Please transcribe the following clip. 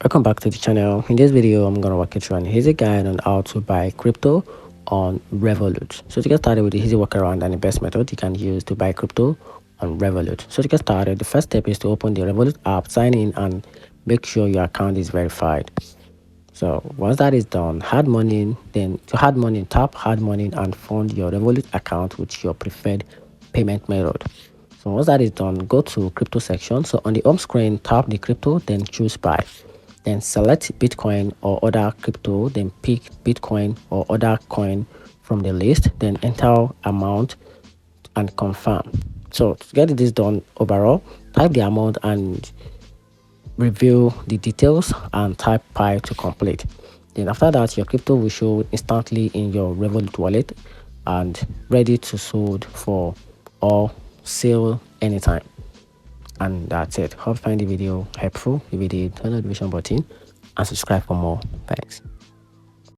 Welcome back to the channel. In this video, I'm gonna walk you through an easy guide on how to buy crypto on Revolut. So to get started with the easy workaround and the best method you can use to buy crypto on Revolut. So to get started, the first step is to open the Revolut app, sign in, and make sure your account is verified. So once that is done, add money. Then to add money, tap add money and fund your Revolut account with your preferred payment method. So once that is done, go to crypto section. So on the home screen, tap the crypto, then choose buy. Then select Bitcoin or other crypto, then pick Bitcoin or other coin from the list, then enter amount and confirm. So to get this done overall, type the amount and review the details and type pi to complete. Then after that, your crypto will show instantly in your Revolut wallet and ready to sold for or sale anytime. And that's it. Hope you find the video helpful. If you did, turn on the notification button and subscribe for more. Thanks.